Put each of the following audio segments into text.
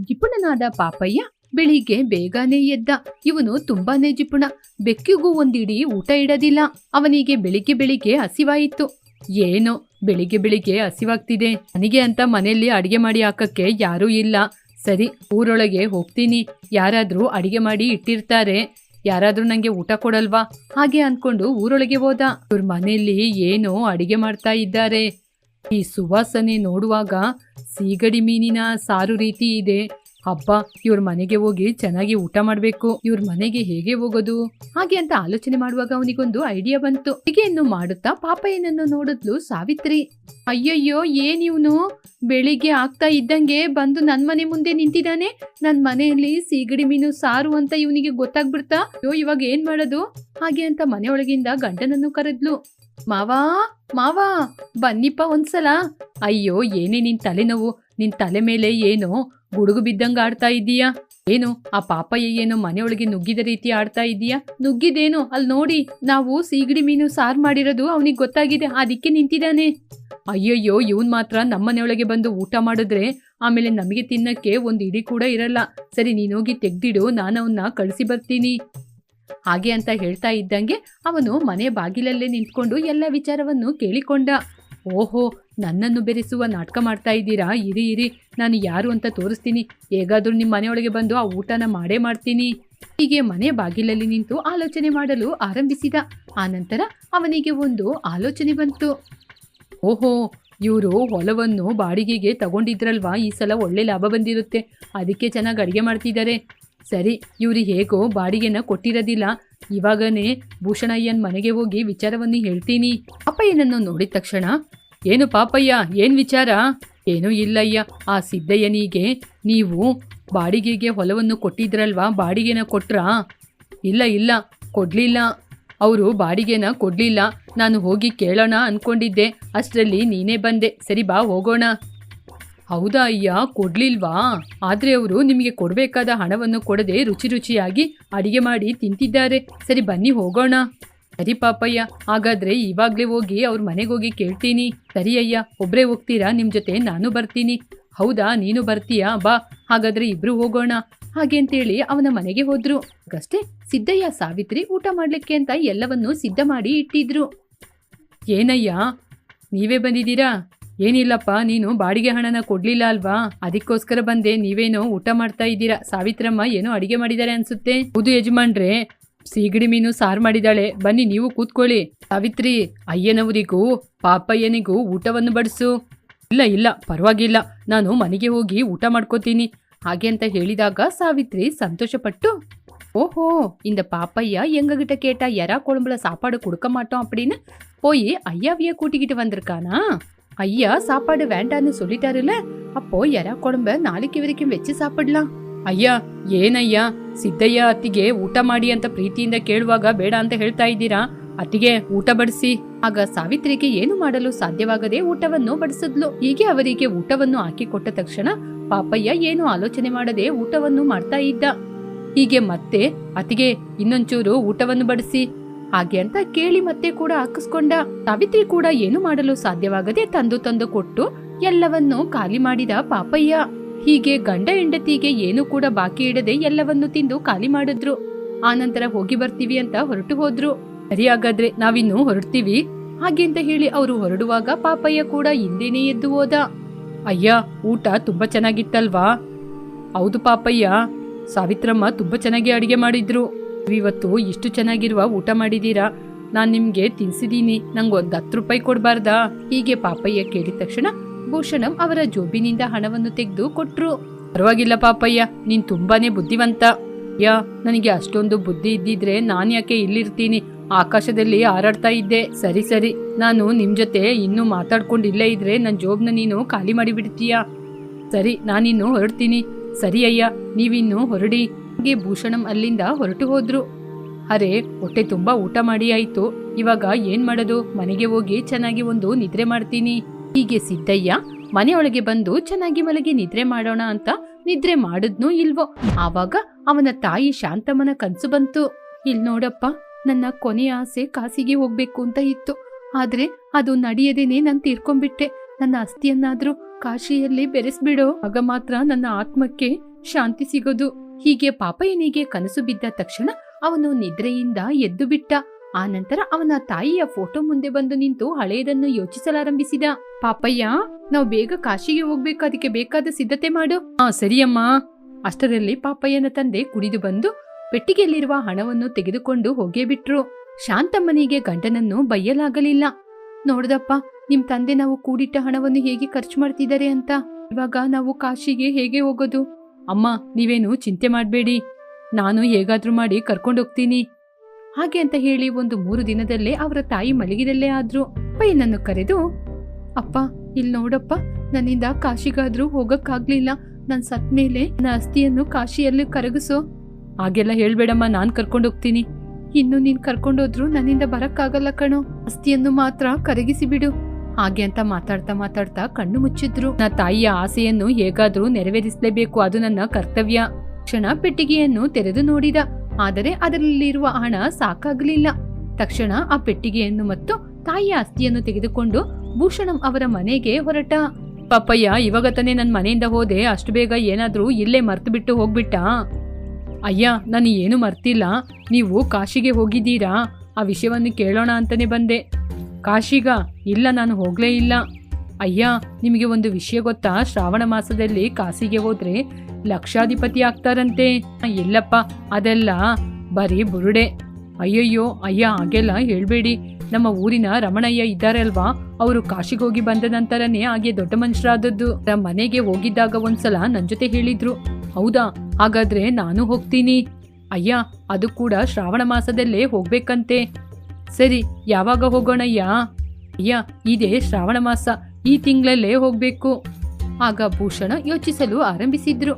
ಜಿಪುಣನಾದ ಪಾಪಯ್ಯ ಬೆಳಿಗ್ಗೆ ಬೇಗನೆ ಎದ್ದ. ಇವನು ತುಂಬಾನೇ ಜಿಪುಣ. ಬೆಕ್ಕಿಗೂ ಒಂದಿಡೀ ಊಟ ಇಡದಿಲ್ಲ. ಅವನಿಗೆ ಬೆಳಿಗ್ಗೆ ಬೆಳಿಗ್ಗೆ ಹಸಿವಾಯಿತು. ಏನೋ ಬೆಳಿಗ್ಗೆ ಬೆಳಿಗ್ಗೆ ಹಸಿವಾಗ್ತಿದೆ, ನನಗೆ ಅಂತ ಮನೆಯಲ್ಲಿ ಅಡಿಗೆ ಮಾಡಿ ಹಾಕಕ್ಕೆ ಯಾರೂ ಇಲ್ಲ. ಸರಿ, ಊರೊಳಗೆ ಹೋಗ್ತೀನಿ, ಯಾರಾದ್ರೂ ಅಡಿಗೆ ಮಾಡಿ ಇಟ್ಟಿರ್ತಾರೆ, ಯಾರಾದ್ರೂ ನಂಗೆ ಊಟ ಕೊಡಲ್ವಾ ಹಾಗೆ ಅನ್ಕೊಂಡು ಊರೊಳಗೆ ಹೋದ. ಇವ್ರ ಮನೆಯಲ್ಲಿ ಏನೋ ಅಡಿಗೆ ಮಾಡ್ತಾ ಇದ್ದಾರೆ. ಈ ಸುವಾಸನೆ ನೋಡುವಾಗ ಸೀಗಡಿ ಮೀನಿನ ಸಾರು ರೀತಿ ಇದೆ. ಹಬ್ಬ, ಇವ್ರ ಮನೆಗೆ ಹೋಗಿ ಚೆನ್ನಾಗಿ ಊಟ ಮಾಡ್ಬೇಕು. ಇವ್ರ ಮನೆಗೆ ಹೇಗೆ ಹೋಗೋದು ಹಾಗೆ ಅಂತ ಆಲೋಚನೆ ಮಾಡುವಾಗ ಅವನಿಗೊಂದು ಐಡಿಯಾ ಬಂತು. ಅಡಿಗೆಯನ್ನು ಮಾಡುತ್ತಾ ಪಾಪಯ್ಯನನ್ನು ನೋಡಿದ್ಲು ಸಾವಿತ್ರಿ. ಅಯ್ಯಯ್ಯೋ, ಏನಿವ್ನು ಬೆಳಿಗ್ಗೆ ಆಗ್ತಾ ಇದ್ದಂಗೆ ಬಂದು ನನ್ ಮನೆ ಮುಂದೆ ನಿಂತಿದ್ದಾನೆ. ನನ್ ಮನೆಯಲ್ಲಿ ಸೀಗಡಿ ಮೀನು ಸಾರು ಅಂತ ಇವನಿಗೆ ಗೊತ್ತಾಗ್ಬಿಡ್ತಾ? ಅಯ್ಯೋ, ಇವಾಗ ಏನ್ ಮಾಡೋದು ಹಾಗೆ ಅಂತ ಮನೆಯೊಳಗಿಂದ ಗಂಡನನ್ನು ಕರೆದ್ಲು. ಮಾವಾ ಮಾವಾ ಬನ್ನಿಪ್ಪ ಒಂದ್ಸಲ. ಅಯ್ಯೋ, ಏನೇ ನಿನ್ ತಲೆನೋವು? ನಿನ್ ತಲೆ ಮೇಲೆ ಏನೋ ಗುಡುಗು ಬಿದ್ದಂಗ ಆಡ್ತಾ ಇದ್ದೀಯಾ? ಏನು ಆ ಪಾಪಯ್ಯ ಏನೋ ಮನೆಯೊಳಗೆ ನುಗ್ಗಿದ ರೀತಿ ಆಡ್ತಾ ಇದೀಯಾ? ನುಗ್ಗಿದೇನು? ಅಲ್ಲಿ ನೋಡಿ, ನಾವು ಸೀಗಡಿ ಮೀನು ಸಾರು ಮಾಡಿರೋದು ಅವನಿಗೆ ಗೊತ್ತಾಗಿದೆ, ಅದಕ್ಕೆ ನಿಂತಿದ್ದಾನೆ. ಅಯ್ಯಯ್ಯೋ, ಇವನ್ ಮಾತ್ರ ನಮ್ಮನೆಯೊಳಗೆ ಬಂದು ಊಟ ಮಾಡಿದ್ರೆ ಆಮೇಲೆ ನಮಗೆ ತಿನ್ನಕ್ಕೆ ಒಂದು ಇಡಿ ಕೂಡ ಇರಲ್ಲ. ಸರಿ, ನೀನೋಗಿ ತೆಗ್ದಿಡು, ನಾನು ಅವನ್ನ ಕಳಿಸಿ ಬರ್ತೀನಿ ಹಾಗೆ ಅಂತ ಹೇಳ್ತಾ ಇದ್ದಂಗೆ ಅವನು ಮನೆ ಬಾಗಿಲಲ್ಲೇ ನಿಂತ್ಕೊಂಡು ಎಲ್ಲ ವಿಚಾರವನ್ನು ಕೇಳಿಕೊಂಡ. ಓಹೋ, ನನ್ನನ್ನು ಬೆರೆಸುವ ನಾಟಕ ಮಾಡ್ತಾ ಇದ್ದೀರಾ? ಇರಿ ಇರಿ, ನಾನು ಯಾರು ಅಂತ ತೋರಿಸ್ತೀನಿ. ಹೇಗಾದ್ರೂ ನಿಮ್ಮ ಮನೆಯೊಳಗೆ ಬಂದು ಆ ಊಟನ ಮಾಡೇ ಮಾಡ್ತೀನಿ. ಹೀಗೆ ಮನೆ ಬಾಗಿಲಲ್ಲಿ ನಿಂತು ಆಲೋಚನೆ ಮಾಡಲು ಆರಂಭಿಸಿದ. ಆನಂತರ ಅವನಿಗೆ ಒಂದು ಆಲೋಚನೆ ಬಂತು. ಓಹೋ, ಇವರು ಹೊಲವನ್ನು ಬಾಡಿಗೆಗೆ ತಗೊಂಡಿದ್ರಲ್ವಾ, ಈ ಸಲ ಒಳ್ಳೆ ಲಾಭ ಬಂದಿರುತ್ತೆ, ಅದಕ್ಕೆ ಚೆನ್ನಾಗಿ ಅಡುಗೆ ಮಾಡ್ತಿದ್ದಾರೆ. ಸರಿ, ಇವ್ರು ಹೇಗೋ ಬಾಡಿಗೆನ ಕೊಟ್ಟಿರೋದಿಲ್ಲ. ಇವಾಗನೇ ಭೂಷಣಯ್ಯನ ಮನೆಗೆ ಹೋಗಿ ವಿಚಾರವನ್ನು ಹೇಳ್ತೀನಿ. ಪಾಪಯ್ಯನನ್ನು ನೋಡಿದ ತಕ್ಷಣ, ಏನು ಪಾಪಯ್ಯ, ಏನ್ ವಿಚಾರ? ಏನೂ ಇಲ್ಲಯ್ಯ, ಆ ಸಿದ್ದಯ್ಯನಿಗೆ ನೀವು ಬಾಡಿಗೆಗೆ ಹೊಲವನ್ನು ಕೊಟ್ಟಿದ್ರಲ್ವಾ, ಬಾಡಿಗೆನ ಕೊಟ್ರಾ? ಇಲ್ಲ ಇಲ್ಲ, ಕೊಡ್ಲಿಲ್ಲ. ಅವರು ಬಾಡಿಗೆನ ಕೊಡ್ಲಿಲ್ಲ. ನಾನು ಹೋಗಿ ಕೇಳೋಣ ಅನ್ಕೊಂಡಿದ್ದೆ, ಅಷ್ಟರಲ್ಲಿ ನೀನೇ ಬಂದೆ. ಸರಿ ಬಾ ಹೋಗೋಣ. ಹೌದಾ ಅಯ್ಯ, ಕೊಡ್ಲಿಲ್ವಾ? ಆದ್ರೆ ಅವರು ನಿಮಗೆ ಕೊಡಬೇಕಾದ ಹಣವನ್ನು ಕೊಡದೆ ರುಚಿ ರುಚಿಯಾಗಿ ಅಡಿಗೆ ಮಾಡಿ ತಿಂತಿದ್ದಾರೆ. ಸರಿ ಬನ್ನಿ ಹೋಗೋಣ. ಸರಿ ಪಾಪಯ್ಯ, ಹಾಗಾದ್ರೆ ಇವಾಗ್ಲೇ ಹೋಗಿ ಅವ್ರ ಮನೆಗೆ ಹೋಗಿ ಕೇಳ್ತೀನಿ. ಸರಿ ಅಯ್ಯ, ಒಬ್ರೇ ಹೋಗ್ತೀರಾ? ನಿಮ್ ಜೊತೆ ನಾನು ಬರ್ತೀನಿ. ಹೌದಾ, ನೀನು ಬರ್ತೀಯಾ? ಬಾ, ಹಾಗಾದ್ರೆ ಇಬ್ರು ಹೋಗೋಣ ಹಾಗೆ ಅಂತೇಳಿ ಅವನ ಮನೆಗೆ ಹೋದ್ರು. ಆಗಷ್ಟೇ ಸಿದ್ದಯ್ಯ ಸಾವಿತ್ರಿ ಊಟ ಮಾಡ್ಲಿಕ್ಕೆ ಅಂತ ಎಲ್ಲವನ್ನೂ ಸಿದ್ಧ ಮಾಡಿ ಇಟ್ಟಿದ್ರು. ಏನಯ್ಯ, ನೀವೇ ಬಂದಿದ್ದೀರಾ? ಏನಿಲ್ಲಪ್ಪ, ನೀನು ಬಾಡಿಗೆ ಹಣನ ಕೊಡ್ಲಿಲ್ಲ ಅಲ್ವಾ, ಅದಕ್ಕೋಸ್ಕರ ಬಂದೆ. ನೀವೇನೋ ಊಟ ಮಾಡ್ತಾ ಇದ್ದೀರಾ. ಸಾವಿತ್ರಮ್ಮ ಏನೋ ಅಡಿಗೆ ಮಾಡಿದ್ದಾರೆ ಅನ್ಸುತ್ತೆ. ಹೌದು ಯಜಮಾನ್ರೆ, ಸೀಗಡಿ ಮೀನು ಸಾರು ಮಾಡಿದಾಳೆ. ಬನ್ನಿ ನೀವು ಕೂತ್ಕೊಳ್ಳಿ. ಸಾವಿತ್ರಿ, ಅಯ್ಯನವರಿಗೂ ಪಾಪಯ್ಯನಿಗೂ ಊಟವನ್ನು ಬಡಿಸು. ಇಲ್ಲ ಇಲ್ಲ, ಪರವಾಗಿಲ್ಲ, ನಾನು ಮನೆಗೆ ಹೋಗಿ ಊಟ ಮಾಡ್ಕೋತೀನಿ ಹಾಗೆ ಅಂತ ಹೇಳಿದಾಗ ಸಾವಿತ್ರಿ ಸಂತೋಷಪಟ್ಟು, ஓஹோ, இந்த பாப்பையா எங்ககிட்ட கேட்டா எறா குழம்புல சாப்பாடு கொடுக்க மாட்டோம் அப்படின்னு போய் ஐயாவையே கூட்டிக்கிட்டு வந்திருக்கானா? ஐயா சாப்பாடு வேண்டான்னு சொல்லிட்டாருல, அப்போ எறா குழம்ப நாளைக்கு வரைக்கும் வச்சு சாப்பிடலாம். ಅಯ್ಯ, ಏನಯ್ಯ, ಸಿದ್ದಯ್ಯ ಅತ್ತಿಗೆ ಊಟ ಮಾಡಿ ಅಂತ ಪ್ರೀತಿಯಿಂದ ಕೇಳುವಾಗ ಬೇಡ ಅಂತ ಹೇಳ್ತಾ ಇದ್ದೀರಾ? ಅತ್ತಿಗೆ ಊಟ ಬಡಿಸಿ. ಆಗ ಸಾವಿತ್ರಿಗೆ ಏನು ಮಾಡಲು ಸಾಧ್ಯವಾಗದೆ ಊಟವನ್ನು ಬಡಿಸಿದ್ಲು. ಹೀಗೆ ಅವರಿಗೆ ಊಟವನ್ನು ಹಾಕಿಕೊಟ್ಟ ತಕ್ಷಣ ಪಾಪಯ್ಯ ಏನು ಆಲೋಚನೆ ಮಾಡದೆ ಊಟವನ್ನು ಮಾಡ್ತಾ ಇದ್ದ. ಹೀಗೆ ಮತ್ತೆ ಅತ್ತಿಗೆ ಇನ್ನೊಂಚೂರು ಊಟವನ್ನು ಬಡಿಸಿ ಹಾಗೆ ಅಂತ ಕೇಳಿ ಮತ್ತೆ ಕೂಡ ಹಾಕಿಸ್ಕೊಂಡ. ಸಾವಿತ್ರಿ ಕೂಡ ಏನು ಮಾಡಲು ಸಾಧ್ಯವಾಗದೆ ತಂದು ಕೊಟ್ಟು ಎಲ್ಲವನ್ನು ಖಾಲಿ ಮಾಡಿದ ಪಾಪಯ್ಯ. ಹೀಗೆ ಗಂಡ ಹೆಂಡತಿಗೆ ಏನು ಕೂಡ ಬಾಕಿ ಇಡದೆ ಎಲ್ಲವನ್ನು ತಿಂದು ಖಾಲಿ ಮಾಡಿದ್ರು. ಆನಂತರ ಹೋಗಿ ಬರ್ತೀವಿ ಅಂತ ಹೊರಟು ಹೋದ್ರು. ಸರಿ, ಹಾಗಾದ್ರೆ ನಾವಿನ್ನು ಹೊರಡ್ತೀವಿ ಹಾಗೆ ಅಂತ ಹೇಳಿ ಅವರು ಹೊರಡುವಾಗ ಪಾಪಯ್ಯ ಕೂಡ ಹಿಂದೆನೇ ಎದ್ದು ಹೋದ. ಅಯ್ಯ, ಊಟ ತುಂಬಾ ಚೆನ್ನಾಗಿತ್ತಲ್ವಾ? ಹೌದು ಪಾಪಯ್ಯ, ಸಾವಿತ್ರಮ್ಮ ತುಂಬಾ ಚೆನ್ನಾಗಿ ಅಡಿಗೆ ಮಾಡಿದ್ರು. ಇವತ್ತು ಇಷ್ಟು ಚೆನ್ನಾಗಿರುವ ಊಟ ಮಾಡಿದೀರಾ, ನಾನ್ ನಿಮ್ಗೆ ತಿನ್ಸಿದೀನಿ, ನಂಗೊಂದು 10 ರೂಪಾಯಿ ಕೊಡ್ಬಾರ್ದಾ? ಹೀಗೆ ಪಾಪಯ್ಯ ಕೇಳಿದ ತಕ್ಷಣ ಭೂಷಣಂ ಅವರ ಜೋಬಿನಿಂದ ಹಣವನ್ನು ತೆಗೆದು ಕೊಟ್ರು. ಪರವಾಗಿಲ್ಲ ಪಾಪಯ್ಯ, ನೀನ್ ತುಂಬಾನೇ ಬುದ್ಧಿವಂತ. ಯಾ, ನನಗೆ ಅಷ್ಟೊಂದು ಬುದ್ಧಿ ಇದ್ದಿದ್ರೆ ನಾನ್ ಯಾಕೆ ಇಲ್ಲಿರ್ತೀನಿ, ಆಕಾಶದಲ್ಲಿ ಹಾರಾಡ್ತಾ ಇದ್ದೆ. ಸರಿ ಸರಿ, ನಾನು ನಿಮ್ ಜೊತೆ ಇನ್ನೂ ಮಾತಾಡ್ಕೊಂಡು ಇಲ್ಲೇ ಇದ್ರೆ ನನ್ ಜೋಬ್ನ ನೀನು ಖಾಲಿ ಮಾಡಿಬಿಡ್ತೀಯಾ? ಸರಿ, ನಾನಿನ್ನು ಹೊರಡ್ತೀನಿ. ಸರಿ ಅಯ್ಯ, ನೀವಿನ್ನು ಹೊರಡಿ. ಹಾಗೆ ಭೂಷಣಂ ಅಲ್ಲಿಂದ ಹೊರಟು ಹೋದ್ರು. ಅರೆ, ಹೊಟ್ಟೆ ತುಂಬಾ ಊಟ ಮಾಡಿ ಆಯ್ತು, ಇವಾಗ ಏನ್ ಮಾಡೋದು? ಮನೆಗೆ ಹೋಗಿ ಚೆನ್ನಾಗಿ ಒಂದು ನಿದ್ರೆ ಮಾಡ್ತೀನಿ. ಹೀಗೆ ಸಿದ್ದಯ್ಯ ಮನೆಯೊಳಗೆ ಬಂದು ಚೆನ್ನಾಗಿ ಮಲಗಿ ನಿದ್ರೆ ಮಾಡೋಣ ಅಂತ ನಿದ್ರೆ ಮಾಡಿದ್ನೋ ಇಲ್ವೋ, ಆವಾಗ ಅವನ ತಾಯಿ ಶಾಂತಮ್ಮನ ಕನ್ಸು ಬಂತು. ಇಲ್ ನೋಡಪ್ಪ, ನನ್ನ ಕೊನೆಯ ಆಸೆ ಕಾಸಿಗೆ ಹೋಗ್ಬೇಕು ಅಂತ ಇತ್ತು, ಆದ್ರೆ ಅದು ನಡೆಯದೇನೆ ನಾನು ತೀರ್ಕೊಂಡ್ಬಿಟ್ಟೆ. ನನ್ನ ಅಸ್ಥಿಯನ್ನಾದ್ರೂ ಕಾಶಿಯಲ್ಲಿ ಬೆರೆಸ್ಬಿಡೋ, ಆಗ ಮಾತ್ರ ನನ್ನ ಆತ್ಮಕ್ಕೆ ಶಾಂತಿ ಸಿಗೋದು. ಹೀಗೆ ಪಾಪಯ್ಯನಿಗೆ ಕನಸು ಬಿದ್ದ ತಕ್ಷಣ ಅವನು ನಿದ್ರೆಯಿಂದ ಎದ್ದು ಬಿಟ್ಟ. ಆ ನಂತರ ಅವನ ತಾಯಿಯ ಫೋಟೋ ಮುಂದೆ ಬಂದು ನಿಂತು ಹಳೆಯದನ್ನು ಯೋಚಿಸಲಾರಂಭಿಸಿದ. ಪಾಪಯ್ಯ, ನಾವು ಬೇಗ ಕಾಶಿಗೆ ಹೋಗ್ಬೇಕು, ಅದಕ್ಕೆ ಬೇಕಾದ ಸಿದ್ಧತೆ ಮಾಡು. ಸರಿಯಮ್ಮ. ಅಷ್ಟರಲ್ಲಿ ಪಾಪಯ್ಯನ ತಂದೆ ಕುಡಿದು ಬಂದು ಪೆಟ್ಟಿಗೆಯಲ್ಲಿರುವ ಹಣವನ್ನು ತೆಗೆದುಕೊಂಡು ಹೋಗೇ ಬಿಟ್ರು. ಶಾಂತಮ್ಮನಿಗೆ ಗಂಡನನ್ನು ಬೈಯಲಾಗಲಿಲ್ಲ. ನೋಡ್ದಪ್ಪ, ನಿಮ್ ತಂದೆ ನಾವು ಕೂಡಿಟ್ಟ ಹಣವನ್ನು ಹೇಗೆ ಖರ್ಚು ಮಾಡ್ತಿದ್ದಾರೆ ಅಂತ. ಇವಾಗ ನಾವು ಕಾಶಿಗೆ ಹೇಗೆ ಹೋಗೋದು? ಅಮ್ಮ, ನೀವೇನು ಚಿಂತೆ ಮಾಡ್ಬೇಡಿ, ನಾನು ಹೇಗಾದ್ರೂ ಮಾಡಿ ಕರ್ಕೊಂಡೋಗ್ತೀನಿ. ಹಾಗೆ ಅಂತ ಹೇಳಿ 3 ದಿನದಲ್ಲೇ ಅವರ ತಾಯಿ ಮಲಗಿದಲ್ಲೇ ಆದ್ರು. ಪಯ್ಯನನ್ನು ಕರೆದು, ಅಪ್ಪ ಇಲ್ಲಿ ನೋಡಪ್ಪ, ನನ್ನಿಂದ ಕಾಶಿಗಾದ್ರೂ ಹೋಗಕ್ಕಾಗ್ಲಿಲ್ಲ. ನನ್ ಸತ್ ಮೇಲೆ ನನ್ನ ಅಸ್ಥಿಯನ್ನು ಕಾಶಿಯಲ್ಲಿ ಕರಗಿಸೋ. ಹಾಗೆಲ್ಲ ಹೇಳ್ಬೇಡಮ್ಮ, ನಾನ್ ಕರ್ಕೊಂಡೋಗ್ತೀನಿ. ಇನ್ನು ನೀನ್ ಕರ್ಕೊಂಡೋದ್ರು ನನ್ನಿಂದ ಬರಕ್ಕಾಗಲ್ಲ ಕಣೋ, ಅಸ್ಥಿಯನ್ನು ಮಾತ್ರ ಕರಗಿಸಿ ಬಿಡು. ಹಾಗೆ ಅಂತ ಮಾತಾಡ್ತಾ ಕಣ್ಣು ಮುಚ್ಚಿದ್ರು. ನನ್ನ ತಾಯಿಯ ಆಸೆಯನ್ನು ಹೇಗಾದ್ರೂ ನೆರವೇರಿಸಲೇಬೇಕು, ಅದು ನನ್ನ ಕರ್ತವ್ಯ. ಕ್ಷಣ ಪೆಟ್ಟಿಗೆಯನ್ನು ತೆರೆದು ನೋಡಿದ, ಆದರೆ ಅದರಲ್ಲಿರುವ ಹಣ ಸಾಕಾಗಲಿಲ್ಲ. ತಕ್ಷಣ ಆ ಪೆಟ್ಟಿಗೆಯನ್ನು ಮತ್ತು ತಾಯಿಯ ಅಸ್ಥಿಯನ್ನು ತೆಗೆದುಕೊಂಡು ಭೂಷಣಂ ಅವರ ಮನೆಗೆ ಹೊರಟ. ಪಾಪಯ್ಯ, ಇವಾಗ ತಾನೇ ನನ್ನ ಮನೆಯಿಂದ ಹೋದೆ, ಅಷ್ಟು ಬೇಗ ಏನಾದ್ರೂ ಇಲ್ಲೇ ಮರ್ತು ಬಿಟ್ಟು ಹೋಗ್ಬಿಟ್ಟ? ಅಯ್ಯ, ನಾನು ಏನು ಮರ್ತಿಲ್ಲ. ನೀವು ಕಾಶಿಗೆ ಹೋಗಿದ್ದೀರಾ? ಆ ವಿಷಯವನ್ನು ಕೇಳೋಣ ಅಂತಾನೆ ಬಂದೆ. ಕಾಶಿಗ? ಇಲ್ಲ, ನಾನು ಹೋಗ್ಲೇ ಇಲ್ಲ. ಅಯ್ಯ, ನಿಮಗೆ ಒಂದು ವಿಷಯ ಗೊತ್ತಾ? ಶ್ರಾವಣ ಮಾಸದಲ್ಲಿ ಕಾಶಿಗೆ ಹೋದ್ರೆ ಲಕ್ಷಾಧಿಪತಿ ಆಗ್ತಾರಂತೆ. ಇಲ್ಲಪ್ಪ, ಅದೆಲ್ಲ ಬರೀ ಬುರುಡೆ. ಅಯ್ಯಯ್ಯೋ ಅಯ್ಯ, ಹಾಗೆಲ್ಲ ಹೇಳ್ಬೇಡಿ. ನಮ್ಮ ಊರಿನ ರಮಣಯ್ಯ ಇದ್ದಾರೆ ಅಲ್ವಾ, ಅವರು ಕಾಶಿಗೆ ಹೋಗಿ ಬಂದ ನಂತರನೇ ಹಾಗೆ ದೊಡ್ಡ ಮನುಷ್ಯರಾದದ್ದು. ನಮ್ಮ ಮನೆಗೆ ಹೋಗಿದ್ದಾಗ ಒಂದ್ಸಲ ನನ್ ಜೊತೆ ಹೇಳಿದ್ರು. ಹೌದಾ? ಹಾಗಾದ್ರೆ ನಾನು ಹೋಗ್ತೀನಿ. ಅಯ್ಯ, ಅದು ಕೂಡ ಶ್ರಾವಣ ಮಾಸದಲ್ಲೇ ಹೋಗ್ಬೇಕಂತೆ. ಸರಿ, ಯಾವಾಗ ಹೋಗೋಣಯ್ಯ? ಅಯ್ಯ, ಇದೇ ಶ್ರಾವಣ ಮಾಸ, ಈ ತಿಂಗಳಲ್ಲೇ ಹೋಗ್ಬೇಕು. ಆಗ ಭೂಷಣ ಯೋಚಿಸಲು ಆರಂಭಿಸಿದ್ರು.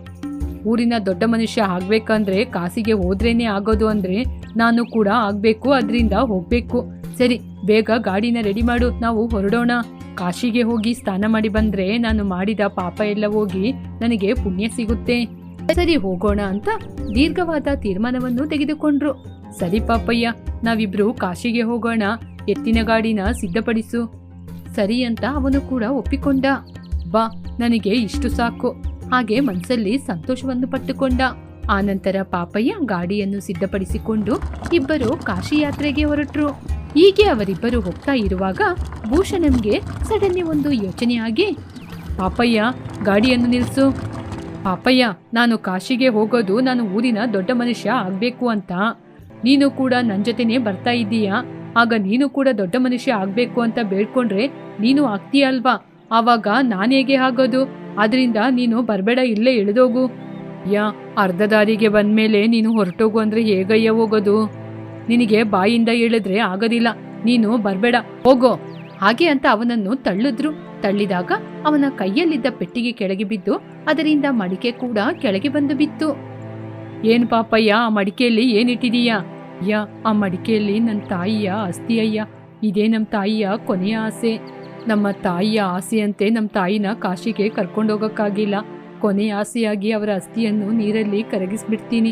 ಊರಿನ ದೊಡ್ಡ ಮನುಷ್ಯ ಆಗ್ಬೇಕಂದ್ರೆ ಕಾಶಿಗೆ ಹೋದ್ರೇನೆ ಆಗೋದು ಅಂದ್ರೆ ನಾನು ಕೂಡ ಆಗ್ಬೇಕು, ಅದ್ರಿಂದ ಹೋಗ್ಬೇಕು. ಸರಿ, ಬೇಗ ಗಾಡಿನ ರೆಡಿ ಮಾಡು, ನಾವು ಹೊರಡೋಣ. ಕಾಶಿಗೆ ಹೋಗಿ ಸ್ನಾನ ಮಾಡಿ ಬಂದ್ರೆ ನಾನು ಮಾಡಿದ ಪಾಪ ಎಲ್ಲ ಹೋಗಿ ನನಗೆ ಪುಣ್ಯ ಸಿಗುತ್ತೆ. ಸರಿ, ಹೋಗೋಣ ಅಂತ ದೀರ್ಘವಾದ ತೀರ್ಮಾನವನ್ನು ತೆಗೆದುಕೊಂಡ್ರು. ಸರಿ ಪಾಪಯ್ಯ, ನಾವಿಬ್ರು ಕಾಶಿಗೆ ಹೋಗೋಣ, ಎತ್ತಿನ ಗಾಡಿನ ಸಿದ್ಧಪಡಿಸು. ಸರಿ ಅಂತ ಅವನು ಕೂಡ ಒಪ್ಪಿಕೊಂಡ. ಬಾ, ನನಗೆ ಇಷ್ಟು ಸಾಕು. ಹಾಗೆ ಮನಸ್ಸಲ್ಲಿ ಸಂತೋಷವನ್ನು ಪಟ್ಟುಕೊಂಡ. ಆನಂತರ ಪಾಪಯ್ಯ ಗಾಡಿಯನ್ನು ಸಿದ್ಧಪಡಿಸಿಕೊಂಡು ಇಬ್ಬರು ಕಾಶಿ ಯಾತ್ರೆಗೆ ಹೊರಟ್ರು. ಹೀಗೆ ಅವರಿಬ್ಬರು ಹೋಗ್ತಾ ಇರುವಾಗ ಭೂಷಣಂಗೆ ಸಡನ್ಲಿ ಒಂದು ಯೋಚನೆಯಾಗಿ, ಪಾಪಯ್ಯ, ಗಾಡಿಯನ್ನು ನಿಲ್ಸು. ಪಾಪಯ್ಯ, ನಾನು ಕಾಶಿಗೆ ಹೋಗೋದು ನಾನು ಊರಿನ ದೊಡ್ಡ ಮನುಷ್ಯ ಆಗ್ಬೇಕು ಅಂತ. ನೀನು ಕೂಡ ನನ್ನ ಜೊತೆನೆ ಬರ್ತಾ ಇದ್ದೀಯಾ? ಆಗ ನೀನು ಕೂಡ ದೊಡ್ಡ ಮನುಷ್ಯ ಆಗ್ಬೇಕು ಅಂತ ಬೇಡ್ಕೊಂಡ್ರೆ ನೀನು ಆಗ್ತೀಯ ಅಲ್ವಾ? ಆವಾಗ ನಾನೇಗೆ ಆಗೋದು? ಆದ್ರಿಂದ ನೀನು ಬರ್ಬೇಡ, ಇಲ್ಲೇ ಇಳಿದೋಗು. ಅರ್ಧ ದಾರಿಗೆ ಬಂದ್ಮೇಲೆ ನೀನು ಹೊರಟೋಗು ಅಂದ್ರೆ ಹೇಗಯ್ಯ ಹೋಗೋದು? ನಿನಗೆ ಬಾಯಿಂದ ಹೇಳಿದ್ರೆ ಆಗೋದಿಲ್ಲ, ನೀನು ಬರ್ಬೇಡ, ಹೋಗೋ. ಹಾಗೆ ಅಂತ ಅವನನ್ನು ತಳ್ಳಿದ್ರು. ತಳ್ಳಿದಾಗ ಅವನ ಕೈಯಲ್ಲಿದ್ದ ಪೆಟ್ಟಿಗೆ ಕೆಳಗೆ ಬಿದ್ದು ಅದರಿಂದ ಮಡಿಕೆ ಕೂಡ ಕೆಳಗೆ ಬಂದು ಬಿತ್ತು. ಏನ್ ಪಾಪಯ್ಯ, ಆ ಮಡಿಕೆಯಲ್ಲಿ ಏನಿಟ್ಟಿದೀಯಾ? ಆ ಮಡಿಕೆಯಲ್ಲಿ ನನ್ನ ತಾಯಿಯ ಅಸ್ಥಿ ಅಯ್ಯ. ಇದೇ ನಮ್ಮ ತಾಯಿಯ ಕೊನೆಯ ಆಸೆ. ನಮ್ಮ ತಾಯಿಯ ಆಸೆಯಂತೆ ನಮ್ಮ ತಾಯಿನ ಕಾಶಿಗೆ ಕರ್ಕೊಂಡೋಗಕ್ಕಾಗಿಲ್ಲ. ಕೊನೆಯ ಆಸೆಯಾಗಿ ಅವರ ಅಸ್ಥಿಯನ್ನು ನೀರಲ್ಲಿ ಕರಗಿಸ್ಬಿಡ್ತೀನಿ.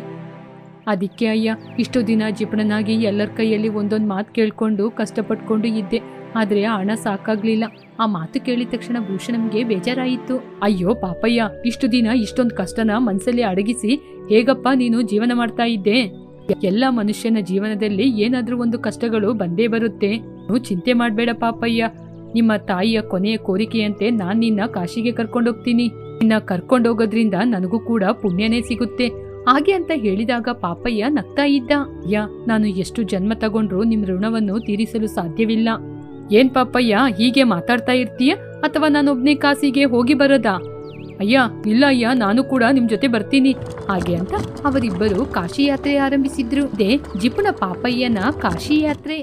ಅದಕ್ಕೆ ಅಯ್ಯ, ಇಷ್ಟು ದಿನ ಜಿಪಣನಾಗಿ ಎಲ್ಲರ ಕೈಯಲ್ಲಿ ಒಂದೊಂದು ಮಾತು ಕೇಳ್ಕೊಂಡು ಕಷ್ಟಪಟ್ಕೊಂಡು ಇದ್ದೆ. ಆದ್ರೆ ಹಣ ಸಾಕಾಗ್ಲಿಲ್ಲ. ಆ ಮಾತು ಕೇಳಿದ ತಕ್ಷಣ ಭೂಷಣಂಗೆ ಬೇಜಾರಾಯಿತು. ಅಯ್ಯೋ ಪಾಪಯ್ಯ, ಇಷ್ಟು ದಿನ ಇಷ್ಟೊಂದು ಕಷ್ಟನ ಮನಸ್ಸಲ್ಲಿ ಅಡಗಿಸಿ ಹೇಗಪ್ಪ ನೀನು ಜೀವನ ಮಾಡ್ತಾ ಇದ್ದೆ? ಎಲ್ಲ ಮನುಷ್ಯನ ಜೀವನದಲ್ಲಿ ಏನಾದ್ರೂ ಒಂದು ಕಷ್ಟಗಳು ಬಂದೇ ಬರುತ್ತೆ. ನೀವು ಚಿಂತೆ ಮಾಡ್ಬೇಡ ಪಾಪಯ್ಯ. ನಿಮ್ಮ ತಾಯಿಯ ಕೊನೆಯ ಕೋರಿಕೆಯಂತೆ ನಾನ್ ನಿನ್ನ ಕಾಶಿಗೆ ಕರ್ಕೊಂಡೋಗ್ತೀನಿ. ನಿನ್ನ ಕರ್ಕೊಂಡೋಗೋದ್ರಿಂದ ನನಗೂ ಕೂಡ ಪುಣ್ಯನೇ ಸಿಗುತ್ತೆ. ಹಾಗೆ ಅಂತ ಹೇಳಿದಾಗ ಪಾಪಯ್ಯ ನಗ್ತಾ ಇದ್ದ. ನಾನು ಎಷ್ಟು ಜನ್ಮ ತಗೊಂಡ್ರು ನಿಮ್ ಋಣವನ್ನು ತೀರಿಸಲು ಸಾಧ್ಯವಿಲ್ಲ. ಏನ್ ಪಾಪಯ್ಯ ಹೀಗೆ ಮಾತಾಡ್ತಾ ಇರ್ತೀಯ? ಅಥವಾ ನಾನೊಬ್ನೇ ಕಾಶಿಗೆ ಹೋಗಿ ಬರೋದಾ? ಅಯ್ಯ, ಇಲ್ಲ ಅಯ್ಯ, ನಾನು ಕೂಡ ನಿಮ್ ಜೊತೆ ಬರ್ತೀನಿ. ಹಾಗೆ ಅಂತ ಅವರಿಬ್ಬರು ಕಾಶಿ ಯಾತ್ರೆ ಆರಂಭಿಸಿದ್ರು. ಇದೇ ಜಿಪುಣ ಪಾಪಯ್ಯನ ಕಾಶಿ ಯಾತ್ರೆ.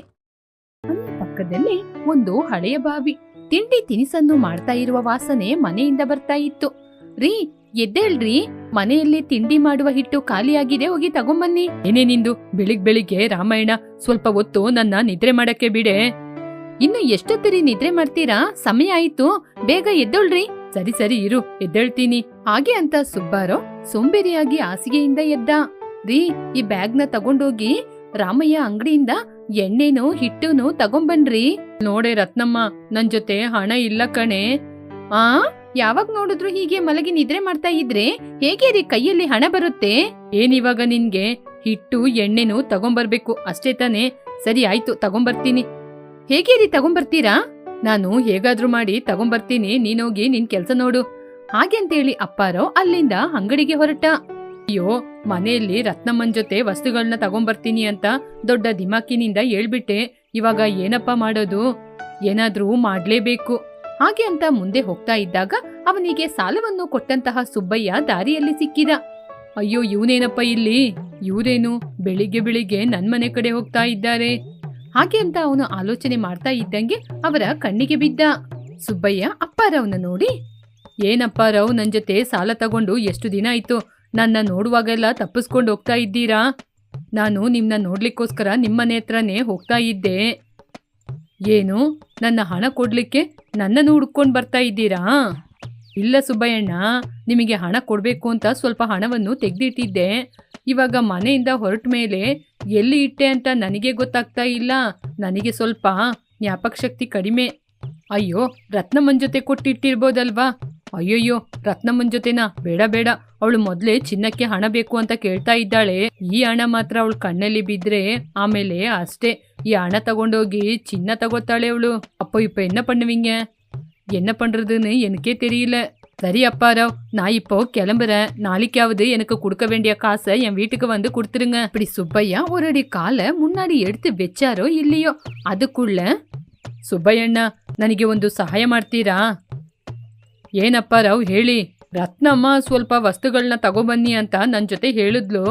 ಪಕ್ಕದಲ್ಲಿ ಒಂದು ಹಳೆಯ ಬಾವಿ. ತಿಂಡಿ ತಿನಿಸನ್ನು ಮಾಡ್ತಾ ಇರುವ ವಾಸನೆ ಮನೆಯಿಂದ ಬರ್ತಾ ಇತ್ತು. ರೀ, ಎದ್ದೇಳ್ರಿ, ಮನೆಯಲ್ಲಿ ತಿಂಡಿ ಮಾಡುವ ಹಿಟ್ಟು ಖಾಲಿಯಾಗಿದೆ, ಹೋಗಿ ತಗೊಂಬನ್ನಿ. ಏನೇ ನಿಂದು ಬೆಳಿಗ್ಗೆ ರಾಮಾಯಣ? ಸ್ವಲ್ಪ ಹೊತ್ತು ನನ್ನ ನಿದ್ರೆ ಮಾಡಕ್ಕೆ ಬಿಡೆ. ಇನ್ನು ಎಷ್ಟೊತ್ತರಿ ನಿದ್ರೆ ಮಾಡ್ತೀರಾ? ಸಮಯ ಆಯ್ತು, ಬೇಗ ಎದ್ದೇಳ್ರಿ. ಸರಿ ಸರಿ ಇರು, ಎದ್ದೇಳ್ತೀನಿ. ಹಾಗೆ ಅಂತ ಸುಬ್ಬಾರಾವ್ ಸೋಂಬೇರಿಯಾಗಿ ಹಾಸಿಗೆಯಿಂದ ಎದ್ದ. ರೀ, ಈ ಬ್ಯಾಗ್ನ ತಗೊಂಡೋಗಿ ರಾಮಯ್ಯ ಅಂಗಡಿಯಿಂದ ಎಣ್ಣೆನು ಹಿಟ್ಟುನು ತಗೊಂಬನ್ರಿ. ನೋಡೆ ರತ್ನಮ್ಮ, ನನ್ ಜೊತೆ ಹಣ ಇಲ್ಲ ಕಣೆ. ಯಾವಾಗ ನೋಡಿದ್ರು ಹೀಗೆ ಮಲಗಿ ನಿದ್ರೆ ಮಾಡ್ತಾ ಇದ್ರೆ ಹೇಗೆ ರೀ ಕೈಯಲ್ಲಿ ಹಣ ಬರುತ್ತೆ? ಏನಿವಾಗ ನಿನ್ಗೆ ಹಿಟ್ಟು ಎಣ್ಣೆನು ತಗೊಂಬರ್ಬೇಕು ಅಷ್ಟೇ ತಾನೆ? ಸರಿ ಆಯ್ತು, ತಗೊಂಬರ್ತೀನಿ. ಹೇಗೆ ರೀ ತಗೊಂಬರ್ತೀರಾ? ನಾನು ಹೇಗಾದ್ರೂ ಮಾಡಿ ತಗೊಂಬರ್ತೀನಿ, ನೀನೋಗಿ ನಿನ್ ಕೆಲ್ಸ ನೋಡು. ಹಾಗೆಂತೇಳಿ ಅಪ್ಪಾರಾವ್ ಅಲ್ಲಿಂದ ಅಂಗಡಿಗೆ ಹೊರಟ. ಅಯ್ಯೋ, ಮನೆಯಲ್ಲಿ ರತ್ನಮ್ಮನ್ ಜೊತೆ ವಸ್ತುಗಳನ್ನ ತಗೊಂಬರ್ತೀನಿ ಅಂತ ದೊಡ್ಡ ದಿಮಾಕಿನಿಂದ ಹೇಳ್ಬಿಟ್ಟೆ. ಇವಾಗ ಏನಪ್ಪಾ ಮಾಡೋದು? ಏನಾದ್ರೂ ಮಾಡ್ಲೇಬೇಕು. ಹಾಗೆ ಅಂತ ಮುಂದೆ ಹೋಗ್ತಾ ಇದ್ದಾಗ ಅವನಿಗೆ ಸಾಲವನ್ನು ಕೊಟ್ಟಂತಹ ಸುಬ್ಬಯ್ಯ ದಾರಿಯಲ್ಲಿ ಸಿಕ್ಕಿದ. ಅಯ್ಯೋ, ಇವನೇನಪ್ಪ ಇಲ್ಲಿ? ಇವರೇನು ಬೆಳಿಗ್ಗೆ ಬೆಳಿಗ್ಗೆ ನನ್ ಮನೆ ಕಡೆ ಹೋಗ್ತಾ ಇದ್ದಾರೆ? ಹಾಗೆ ಅಂತ ಅವನು ಆಲೋಚನೆ ಮಾಡ್ತಾ ಇದ್ದಂಗೆ ಅವರ ಕಣ್ಣಿಗೆ ಬಿದ್ದ. ಸುಬ್ಬಯ್ಯ ಅಪ್ಪಾರಾವ್ನ ನೋಡಿ, ಏನಪ್ಪಾರಾವ್, ನನ್ ಜೊತೆ ಸಾಲ ತಗೊಂಡು ಎಷ್ಟು ದಿನ ಆಯ್ತು? ನನ್ನ ನೋಡುವಾಗೆಲ್ಲ ತಪ್ಪಿಸ್ಕೊಂಡು ಹೋಗ್ತಾ ಇದ್ದೀರಾ? ನಾನು ನಿಮ್ನ ನೋಡ್ಲಿಕ್ಕೋಸ್ಕರ ನಿಮ್ಮನೆ ಹತ್ರನೇ ಹೋಗ್ತಾ ಇದ್ದೆ. ಏನು, ನನ್ನ ಹಣ ಕೊಡ್ಲಿಕ್ಕೆ ನನ್ನನ್ನು ಹುಡ್ಕೊಂಡು ಬರ್ತಾ ಇದ್ದೀರಾ? ಇಲ್ಲ ಸುಬ್ಬಯ್ಯಣ್ಣ, ನಿಮಗೆ ಹಣ ಕೊಡಬೇಕು ಅಂತ ಸ್ವಲ್ಪ ಹಣವನ್ನು ತೆಗೆದಿಟ್ಟಿದ್ದೆ. ಇವಾಗ ಮನೆಯಿಂದ ಹೊರಟ ಮೇಲೆ ಎಲ್ಲಿ ಇಟ್ಟೆ ಅಂತ ನನಗೆ ಗೊತ್ತಾಗ್ತಾ ಇಲ್ಲ. ನನಗೆ ಸ್ವಲ್ಪ ಜ್ಞಾಪಕ ಶಕ್ತಿ ಕಡಿಮೆ. ಅಯ್ಯೋ, ರತ್ನಮ್ಮನ್ ಜೊತೆ ಕೊಟ್ಟಿಟ್ಟಿರ್ಬೋದಲ್ವಾ? ಅಯ್ಯಯ್ಯೋ, ರತ್ನಮ್ಮನ್ ಜೊತೆನಾ? ಬೇಡ ಬೇಡ, ಅವಳು ಮೊದ್ಲೇ ಚಿನ್ನಕ್ಕೆ ಹಣ ಬೇಕು ಅಂತ ಕೇಳ್ತಾ ಇದ್ದಾಳೆ. ಈ ಹಣ ಮಾತ್ರ ಅವಳು ಕಣ್ಣಲ್ಲಿ ಬಿದ್ರೆ ಆಮೇಲೆ ಅಷ್ಟೇ, ಈ ಹಣ ತಗೊಂಡೋಗಿ ಚಿನ್ನ ತಗೋತಾಳೆ ಅವಳು. அப்போ இப்ப என்ன பண்ணுவீங்க? என்ன பண்றதுன்னு எனக்கே தெரியல. சரி அப்பாராவ், நான் இப்போ கிளம்புறேன். நாளைக்காவது எனக்கு கொடுக்க வேண்டிய காசை என் வீட்டுக்கு வந்து கொடுத்துருங்க. இப்படி சுப்பையா ஒரு அடி காலை முன்னாடி எடுத்து வச்சாரோ இல்லையோ அதுக்குள்ள, ಸುಬ್ಬಯ್ಯಣ್ಣ, ನನಗೆ ಒಂದು ಸಹಾಯ ಮಾಡ್ತೀರಾ? ಏನಪ್ಪಾರಾವ್ ಹೇಳಿ. ರತ್ನಮ್ಮ ಸ್ವಲ್ಪ ವಸ್ತುಗಳನ್ನ ತಗೊಬನ್ನಿ ಅಂತ ನನ್ನ ಜೊತೆ ಹೇಳಿದ್ಲು.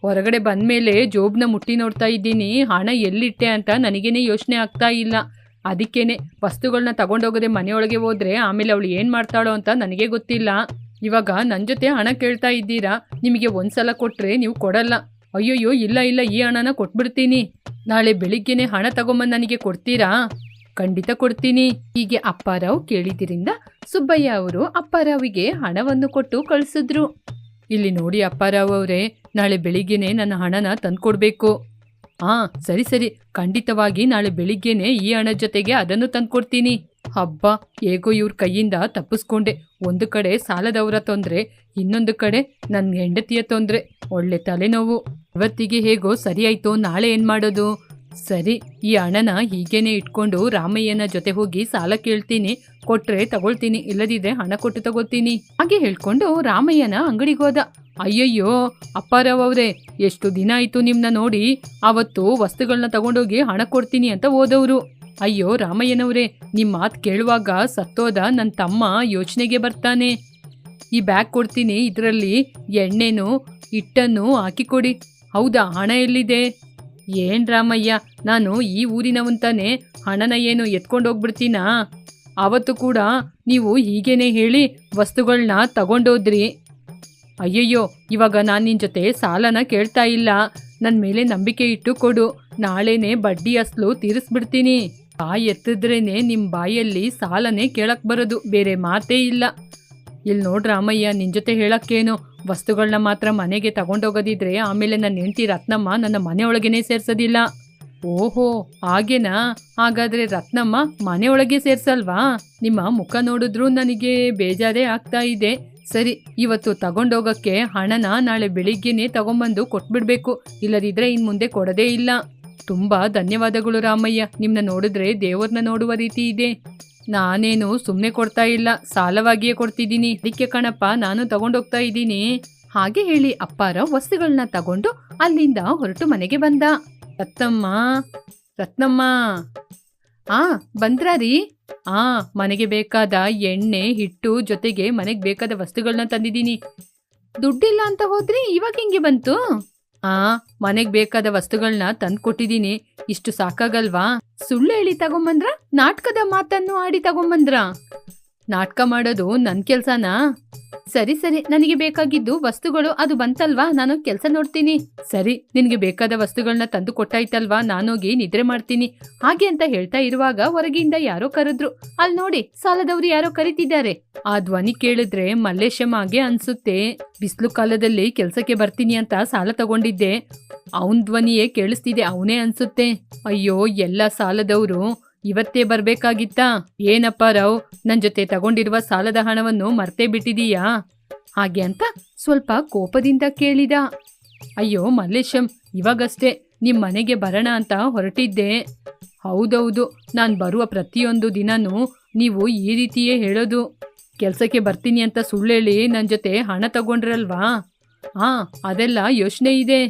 ಹೊರಗಡೆ ಬಂದ್ಮೇಲೆ ಜೋಬ್ನ ಮುಟ್ಟಿ ನೋಡ್ತಾ ಇದ್ದೀನಿ, ಹಣ ಎಲ್ಲಿಟ್ಟೆ ಅಂತ ನನಗೇನೆ ಯೋಚನೆ ಆಗ್ತಾ ಇಲ್ಲ. ಅದಕ್ಕೇನೆ ವಸ್ತುಗಳನ್ನ ತಗೊಂಡೋಗದೆ ಮನೆಯೊಳಗೆ ಹೋದ್ರೆ ಆಮೇಲೆ ಅವಳು ಏನು ಮಾಡ್ತಾಳೋ ಅಂತ ನನಗೆ ಗೊತ್ತಿಲ್ಲ. ಇವಾಗ ನನ್ನ ಜೊತೆ ಹಣ ಕೇಳ್ತಾ ಇದ್ದೀರಾ? ನಿಮಗೆ ಒಂದ್ಸಲ ಕೊಟ್ರೆ ನೀವು ಕೊಡಲ್ಲ. ಅಯ್ಯೋಯ್ಯೋ, ಇಲ್ಲ ಇಲ್ಲ, ಈ ಹಣನ ಕೊಟ್ಬಿಡ್ತೀನಿ. ನಾಳೆ ಬೆಳಿಗ್ಗೆನೆ ಹಣ ತಗೊಂಬಂದು ನನಗೆ ಕೊಡ್ತೀರಾ? ಖಂಡಿತ ಕೊಡ್ತೀನಿ. ಹೀಗೆ ಅಪ್ಪಾರಾವ್ ಕೇಳಿದ್ರಿಂದ ಸುಬ್ಬಯ್ಯ ಅವರು ಅಪ್ಪಾರಾವಿಗೆ ಹಣವನ್ನು ಕೊಟ್ಟು ಕಳಿಸಿದ್ರು. ಇಲ್ಲಿ ನೋಡಿ ಅಪ್ಪಾರಾವ್ ಅವರೇ, ನಾಳೆ ಬೆಳಿಗ್ಗೆನೆ ನನ್ನ ಹಣನ ತಂದ್ಕೊಡ್ಬೇಕು. ಸರಿ ಸರಿ, ಖಂಡಿತವಾಗಿ ನಾಳೆ ಬೆಳಿಗ್ಗೆನೆ ಈ ಹಣ ಜೊತೆಗೆ ಅದನ್ನು ತಂದ್ಕೊಡ್ತೀನಿ. ಹಬ್ಬ, ಹೇಗೋ ಇವ್ರ ಕೈಯಿಂದ ತಪ್ಪಿಸ್ಕೊಂಡೆ. ಒಂದು ಕಡೆ ಸಾಲದವರ ತೊಂದರೆ, ಇನ್ನೊಂದು ಕಡೆ ನನ್ನ ಹೆಂಡತಿಯ ತೊಂದರೆ. ಒಳ್ಳೆ ತಲೆನೋವು. ಇವತ್ತಿಗೆ ಹೇಗೋ ಸರಿ ಆಯ್ತು, ನಾಳೆ ಏನು ಮಾಡೋದು? ಸರಿ, ಈ ಹಣನ ಹೀಗೇನೆ ಇಟ್ಕೊಂಡು ರಾಮಯ್ಯನ ಜೊತೆ ಹೋಗಿ ಸಾಲ ಕೇಳ್ತೀನಿ. ಕೊಟ್ರೆ ತಗೊಳ್ತೀನಿ, ಇಲ್ಲದಿದ್ರೆ ಹಣ ಕೊಟ್ಟು ತಗೋತೀನಿ. ಹಾಗೆ ಹೇಳ್ಕೊಂಡು ರಾಮಯ್ಯನ ಅಂಗಡಿಗೋದ. ಅಯ್ಯಯ್ಯೋ ಅಪ್ಪಾರಾವ್ ಅವರೇ, ಎಷ್ಟು ದಿನ ಆಯ್ತು ನಿಮ್ನ ನೋಡಿ. ಆವತ್ತು ವಸ್ತುಗಳನ್ನ ತಗೊಂಡೋಗಿ ಹಣ ಕೊಡ್ತೀನಿ ಅಂತ ಹೋದವರು. ಅಯ್ಯೋ ರಾಮಯ್ಯನವರೇ, ನಿಮ್ಮ ಮಾತು ಕೇಳುವಾಗ ಸತ್ತೋದ ನನ್ನ ತಮ್ಮ ಯೋಚನೆಗೆ ಬರ್ತಾನೆ. ಈ ಬ್ಯಾಗ್ ಕೊಡ್ತೀನಿ, ಇದರಲ್ಲಿ ಎಣ್ಣೆನು ಹಿಟ್ಟನ್ನು ಹಾಕಿಕೊಡಿ. ಹೌದಾ, ಹಣ ಎಲ್ಲಿದೆ? ಏನ್ ರಾಮಯ್ಯ, ನಾನು ಈ ಊರಿನವಂತಾನೆ, ಹಣನ ಏನು ಎತ್ಕೊಂಡು ಹೋಗ್ಬಿಡ್ತೀನಾ? ಆವತ್ತು ಕೂಡ ನೀವು ಹೀಗೇನೆ ಹೇಳಿ ವಸ್ತುಗಳನ್ನ ತಗೊಂಡೋದ್ರಿ. ಅಯ್ಯಯ್ಯೋ, ಇವಾಗ ನಾನು ನಿನ್ನ ಜೊತೆ ಸಾಲನ ಕೇಳ್ತಾ ಇಲ್ಲ. ನನ್ನ ಮೇಲೆ ನಂಬಿಕೆ ಇಟ್ಟು ಕೊಡು, ನಾಳೆನೆ ಬಡ್ಡಿ ಅಸಲು ತೀರಿಸ್ಬಿಡ್ತೀನಿ. ಬಾಯಿ ಎತ್ತಿದ್ರೇನೆ ನಿಮ್ಮ ಬಾಯಲ್ಲಿ ಸಾಲನೇ ಕೇಳಕ್ ಬರೋದು, ಬೇರೆ ಮಾತೇ ಇಲ್ಲ. ಇಲ್ಲಿ ನೋಡ್ರ ರಾಮಯ್ಯ, ನಿನ್ನ ಜೊತೆ ಹೇಳಕ್ಕೇನು, ವಸ್ತುಗಳನ್ನ ಮಾತ್ರ ಮನೆಗೆ ತಗೊಂಡೋಗೋದಿದ್ರೆ ಆಮೇಲೆ ನನ್ನ ಹೆಂಡತಿ ರತ್ನಮ್ಮ ನನ್ನ ಮನೆಯೊಳಗೇನೆ ಸೇರ್ಸೋದಿಲ್ಲ. ಓಹೋ ಹಾಗೇನಾ? ಹಾಗಾದ್ರೆ ರತ್ನಮ್ಮ ಮನೆಯೊಳಗೆ ಸೇರ್ಸಲ್ವಾ? ನಿಮ್ಮ ಮುಖ ನೋಡಿದ್ರೂ ನನಗೆ ಬೇಜಾರೇ ಆಗ್ತಾ ಇದೆ. ಸರಿ, ಇವತ್ತು ತಗೊಂಡೋಗಕ್ಕೆ ಹಣನ ನಾಳೆ ಬೆಳಿಗ್ಗೆನೆ ತಗೊಂಬಂದು ಕೊಟ್ಬಿಡ್ಬೇಕು, ಇಲ್ಲದಿದ್ರೆ ಇನ್ ಮುಂದೆ ಕೊಡದೇ ಇಲ್ಲ. ತುಂಬಾ ಧನ್ಯವಾದಗಳು ರಾಮಯ್ಯ, ನಿಮ್ನ ನೋಡಿದ್ರೆ ದೇವ್ರನ್ನ ನೋಡುವ ರೀತಿ ಇದೆ. ನಾನೇನು ಸುಮ್ಮನೆ ಕೊಡ್ತಾ ಇಲ್ಲ, ಸಾಲವಾಗಿಯೇ ಕೊಡ್ತಿದ್ದೀನಿ. ಅದಕ್ಕೆ ಕಣಪ್ಪ ನಾನು ತಗೊಂಡೋಗ್ತಾ ಇದ್ದೀನಿ. ಹಾಗೆ ಹೇಳಿ ಅಪ್ಪಾರಾವ್ ವಸ್ತುಗಳನ್ನ ತಗೊಂಡು ಅಲ್ಲಿಂದ ಹೊರಟು ಮನೆಗೆ ಬಂದ. ರತ್ನಮ್ಮ, ರತ್ನಮ್ಮ, ಬಂದ್ರಾರಿ? ಮನೆಗೆ ಬೇಕಾದ ಎಣ್ಣೆ ಹಿಟ್ಟು ಜೊತೆಗೆ ಮನೆಗೆ ಬೇಕಾದ ವಸ್ತುಗಳನ್ನ ತಂದಿದ್ದೀನಿ. ದುಡ್ಡಿಲ್ಲ ಅಂತ ಹೋದ್ರಿ, ಇವಾಗ ಹೆಂಗೆ ಬಂತು? ಮನೆಗೆ ಬೇಕಾದ ವಸ್ತುಗಳನ್ನ ತಂದು ಕೊಟ್ಟಿದ್ದೀನಿ. ಇಷ್ಟು ಸಾಕಾಗಲ್ವಾ? ಸುಳ್ಳು ಹೇಳಿ ತಗೊಂಬಂದ್ರ? ನಾಟಕದ ಮಾತನ್ನು ಆಡಿ ತಗೊಂಬಂದ್ರ? ನಾಟಕ ಮಾಡೋದು ನನ್ನ ಕೆಲ್ಸನಾ? ಸರಿ ಸರಿ, ನನಗೆ ಬೇಕಾಗಿದ್ದು ವಸ್ತುಗಳು ಅದು ಬಂತಲ್ವಾ, ನಾನು ಕೆಲಸ ನೋಡ್ತೀನಿ. ಸರಿ, ನಿನಗೆ ಬೇಕಾದ ವಸ್ತುಗಳನ್ನ ತಂದು ಕೊಟ್ಟಾಯ್ತಲ್ವಾ, ನಾನೋಗಿ ನಿದ್ರೆ ಮಾಡ್ತೀನಿ. ಹಾಗೆ ಅಂತ ಹೇಳ್ತಾ ಇರುವಾಗ ಹೊರಗಿಂದ ಯಾರೋ ಕರೆದ್ರು. ಅಲ್ಲಿ ನೋಡಿ, ಸಾಲದವ್ರು ಯಾರೋ ಕರೀತಿದ್ದಾರೆ. ಆ ಧ್ವನಿ ಕೇಳಿದ್ರೆ ಮಲ್ಲೇಶಮ್ಮಗೆ ಅನ್ಸುತ್ತೆ. ಬಿಸಿಲು ಕಾಲದಲ್ಲಿ ಕೆಲ್ಸಕ್ಕೆ ಬರ್ತೀನಿ ಅಂತ ಸಾಲ ತಗೊಂಡಿದ್ದೆ, ಅವನ್ ಧ್ವನಿಯೇ ಕೇಳಿಸ್ತಿದೆ, ಅವನೇ ಅನ್ಸುತ್ತೆ. ಅಯ್ಯೋ, ಎಲ್ಲ ಸಾಲದವರು ಇವತ್ತೇ ಬರ್ಬೇಕಾಗಿತ್ತಾ? ಏನಪ್ಪ ರಾವ್, ನನ್ ಜೊತೆ ತಗೊಂಡಿರುವ ಸಾಲದ ಹಣವನ್ನು ಮರ್ತೇ ಬಿಟ್ಟಿದೀಯಾ? ಹಾಗೆ ಅಂತ ಸ್ವಲ್ಪ ಕೋಪದಿಂದ ಕೇಳಿದ. ಅಯ್ಯೋ ಮಲ್ಲೇಶಂ, ಇವಾಗಷ್ಟೇ ನಿಮ್ ಮನೆಗೆ ಬರೋಣ ಅಂತ ಹೊರಟಿದ್ದೆ. ಹೌದೌದು, ನಾನ್ ಬರುವ ಪ್ರತಿಯೊಂದು ದಿನನೂ ನೀವು ಈ ರೀತಿಯೇ ಹೇಳೋದು. ಕೆಲ್ಸಕ್ಕೆ ಬರ್ತೀನಿ ಅಂತ ಸುಳ್ಳೇಳಿ ನನ್ನ ಜೊತೆ ಹಣ ತಗೊಂಡ್ರಲ್ವಾ? ಅದೆಲ್ಲ ಯೋಚನೆ ಇದೆ.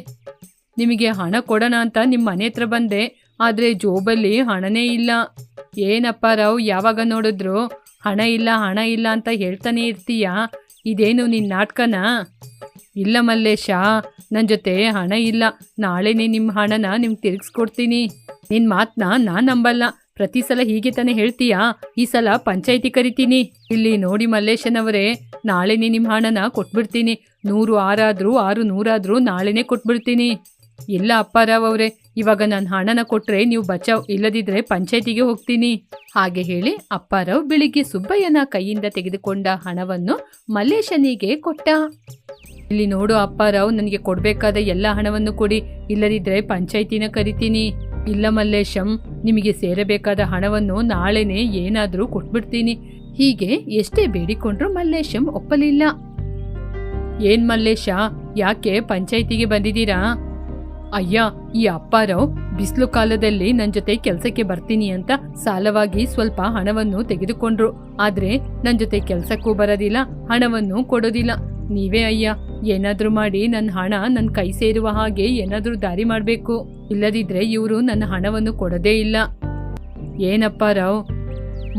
ನಿಮಗೆ ಹಣ ಕೊಡೋಣ ಅಂತ ನಿಮ್ಮ ಮನೆ ಹತ್ರ ಬಂದೆ, ಆದರೆ ಜೋಬಲ್ಲಿ ಹಣನೇ ಇಲ್ಲ. ಏನಪ್ಪ ರಾವ್, ಯಾವಾಗ ನೋಡಿದ್ರು ಹಣ ಇಲ್ಲ ಹಣ ಇಲ್ಲ ಅಂತ ಹೇಳ್ತಾನೆ ಇರ್ತೀಯಾ? ಇದೇನು ನಿನ್ನ ನಾಟಕನಾ? ಇಲ್ಲ ಮಲ್ಲೇಶ, ನನ್ನ ಜೊತೆ ಹಣ ಇಲ್ಲ. ನಾಳೆನೇ ನಿಮ್ಮ ಹಣನ ನಿಮ್ಗೆ ತಿರುಗಿಸ್ಕೊಡ್ತೀನಿ. ನಿನ್ನ ಮಾತನ್ನ ನಾನು ನಂಬಲ್ಲ. ಪ್ರತಿ ಸಲ ಹೀಗೆ ತಾನೇ ಹೇಳ್ತೀಯಾ? ಈ ಸಲ ಪಂಚಾಯಿತಿ ಕರಿತೀನಿ. ಇಲ್ಲಿ ನೋಡಿ ಮಲ್ಲೇಶನವರೇ, ನಾಳೆನೇ ನಿಮ್ಮ ಹಣನ ಕೊಟ್ಬಿಡ್ತೀನಿ. 100 6 600 ನಾಳೆನೇ ಕೊಟ್ಬಿಡ್ತೀನಿ. ಇಲ್ಲ ಅಪ್ಪಾರಾವ್ ಅವರೇ, ಇವಾಗ ನಾನು ಹಣನ ಕೊಟ್ರೆ ನೀವು ಬಚಾವ್, ಇಲ್ಲದಿದ್ರೆ ಪಂಚಾಯಿತಿಗೆ ಹೋಗ್ತೀನಿ. ಹಾಗೆ ಹೇಳಿ ಅಪ್ಪಾರಾವ್ ಬೆಳಿಗ್ಗೆ ಸುಬ್ಬಯ್ಯನ ಕೈಯಿಂದ ತೆಗೆದುಕೊಂಡ ಹಣವನ್ನು ಮಲ್ಲೇಶನಿಗೆ ಕೊಟ್ಟ. ಇಲ್ಲಿ ನೋಡು ಅಪ್ಪಾರಾವ್, ನನಗೆ ಕೊಡಬೇಕಾದ ಎಲ್ಲ ಹಣವನ್ನು ಕೊಡಿ, ಇಲ್ಲದಿದ್ರೆ ಪಂಚಾಯಿತಿನ ಕರಿತೀನಿ. ಇಲ್ಲ ಮಲ್ಲೇಶಂ, ನಿಮಗೆ ಸೇರಬೇಕಾದ ಹಣವನ್ನು ನಾಳೆನೇ ಏನಾದರೂ ಕೊಟ್ಬಿಡ್ತೀನಿ. ಹೀಗೆ ಎಷ್ಟೇ ಬೇಡಿಕೊಂಡ್ರು ಮಲ್ಲೇಶಂ ಒಪ್ಪಲಿಲ್ಲ. ಏನ್ ಮಲ್ಲೇಶ, ಯಾಕೆ ಪಂಚಾಯಿತಿಗೆ ಬಂದಿದ್ದೀರಾ? ಅಯ್ಯ, ಈ ಅಪ್ಪಾರಾವ್ ಬಿಸಿಲು ಕಾಲದಲ್ಲಿ ನನ್ನ ಜೊತೆ ಕೆಲಸಕ್ಕೆ ಬರ್ತೀನಿ ಅಂತ ಸಾಲವಾಗಿ ಸ್ವಲ್ಪ ಹಣವನ್ನು ತೆಗೆದುಕೊಂಡ್ರು. ಆದ್ರೆ ನನ್ನ ಜೊತೆ ಕೆಲಸಕ್ಕೂ ಬರೋದಿಲ್ಲ, ಹಣವನ್ನು ಕೊಡೋದಿಲ್ಲ. ನೀವೇ ಅಯ್ಯ ಏನಾದ್ರೂ ಮಾಡಿ ನನ್ನ ಹಣ ನನ್ನ ಕೈ ಸೇರುವ ಹಾಗೆ ಏನಾದ್ರೂ ದಾರಿ ಮಾಡಬೇಕು. ಇಲ್ಲದಿದ್ರೆ ಇವರು ನನ್ನ ಹಣವನ್ನು ಕೊಡೋದೇ ಇಲ್ಲ. ಏನಪ್ಪ ರಾವ್,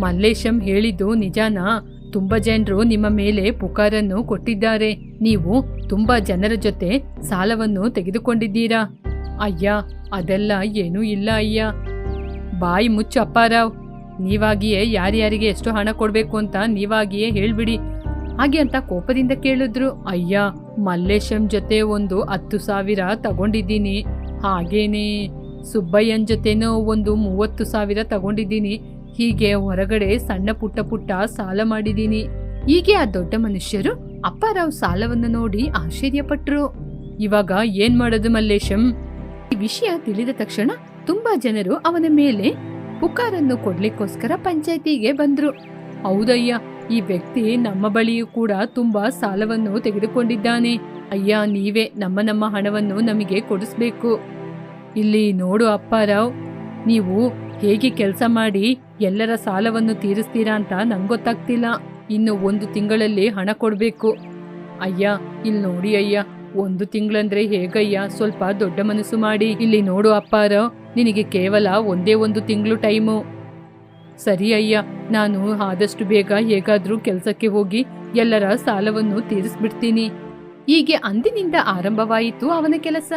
ಮಲ್ಲೇಶಂ ಹೇಳಿದ್ದು ನಿಜಾನಾ? ತುಂಬಾ ಜನರು ನಿಮ್ಮ ಮೇಲೆ ಪುಕಾರನ್ನು ಕೊಟ್ಟಿದ್ದಾರೆ. ನೀವು ತುಂಬಾ ಜನರ ಜೊತೆ ಸಾಲವನ್ನು ತೆಗೆದುಕೊಂಡಿದ್ದೀರಾ. ಅಯ್ಯ, ಅದೆಲ್ಲ ಏನೂ ಇಲ್ಲ ಅಯ್ಯ. ಬಾಯಿ ಮುಚ್ಚು ಅಪ್ಪಾರಾವ್, ನೀವಾಗಿಯೇ ಯಾರ್ಯಾರಿಗೆ ಎಷ್ಟು ಹಣ ಕೊಡಬೇಕು ಅಂತ ನೀವಾಗಿಯೇ ಹೇಳ್ಬಿಡಿ. ಹಾಗೆ ಅಂತ ಕೋಪದಿಂದ ಕೇಳಿದ್ರು. ಅಯ್ಯ, ಮಲ್ಲೇಶಂ ಜೊತೆ ಒಂದು 10,000 ತಗೊಂಡಿದ್ದೀನಿ. ಹಾಗೇನೆ ಸುಬ್ಬಯ್ಯನ್ ಜೊತೆನೋ ಒಂದು 30,000 ತಗೊಂಡಿದ್ದೀನಿ. ಹೀಗೆ ಹೊರಗಡೆ ಸಣ್ಣ ಪುಟ್ಟ ಸಾಲ ಮಾಡಿದ್ದೀನಿ. ಹೀಗೆ ಆ ದೊಡ್ಡ ಮನುಷ್ಯರು ಅಪ್ಪಾರಾವ್ ಸಾಲವನ್ನು ನೋಡಿ ಆಶ್ಚರ್ಯಪಟ್ರು. ಇವಾಗ ಏನ್ ಮಾಡೋದು ಮಲ್ಲೇಶಂ? ಈ ವಿಷಯ ತಿಳಿದ ತಕ್ಷಣ ತುಂಬಾ ಜನರು ಅವನ ಮೇಲೆ ಪುಕಾರನ್ನು ಕೊಡ್ಲಿಕ್ಕೋಸ್ಕರ ಪಂಚಾಯಿತಿಗೆ ಬಂದ್ರು. ಹೌದಯ್ಯ, ಈ ವ್ಯಕ್ತಿ ನಮ್ಮ ಬಳಿಯೂ ಕೂಡ ತುಂಬಾ ಸಾಲವನ್ನು ತೆಗೆದುಕೊಂಡಿದ್ದಾನೆ. ಅಯ್ಯ, ನೀವೇ ನಮ್ಮ ಹಣವನ್ನು ನಮಗೆ ಕೊಡಿಸ್ಬೇಕು. ಇಲ್ಲಿ ನೋಡು ಅಪ್ಪಾರಾವ್, ನೀವು ಹೇಗೆ ಕೆಲಸ ಮಾಡಿ ಎಲ್ಲರ ಸಾಲವನ್ನು ತೀರಿಸ್ತೀರಾ ಅಂತ ನಂಗೆ ಗೊತ್ತಾಗ್ತಿಲ್ಲ. ಇನ್ನು 1 ತಿಂಗಳಲ್ಲಿ ಹಣ ಕೊಡಬೇಕು. ಅಯ್ಯ, ಇಲ್ಲಿ ನೋಡಿ ಅಯ್ಯ, 1 ತಿಂಗಳಂದ್ರೆ ಹೇಗಯ್ಯ? ಸ್ವಲ್ಪ ದೊಡ್ಡ ಮನಸ್ಸು ಮಾಡಿ. ಇಲ್ಲಿ ನೋಡು ಅಪ್ಪಾರಾವ್, ನಿನಗೆ ಕೇವಲ ಒಂದೇ 1 ತಿಂಗಳು ಟೈಮು. ಸರಿ ಅಯ್ಯ, ನಾನು ಆದಷ್ಟು ಬೇಗ ಹೇಗಾದ್ರೂ ಕೆಲಸಕ್ಕೆ ಹೋಗಿ ಎಲ್ಲರ ಸಾಲವನ್ನು ತೀರಿಸ್ಬಿಡ್ತೀನಿ. ಹೀಗೆ ಅಂದಿನಿಂದ ಆರಂಭವಾಯಿತು ಅವನ ಕೆಲಸ.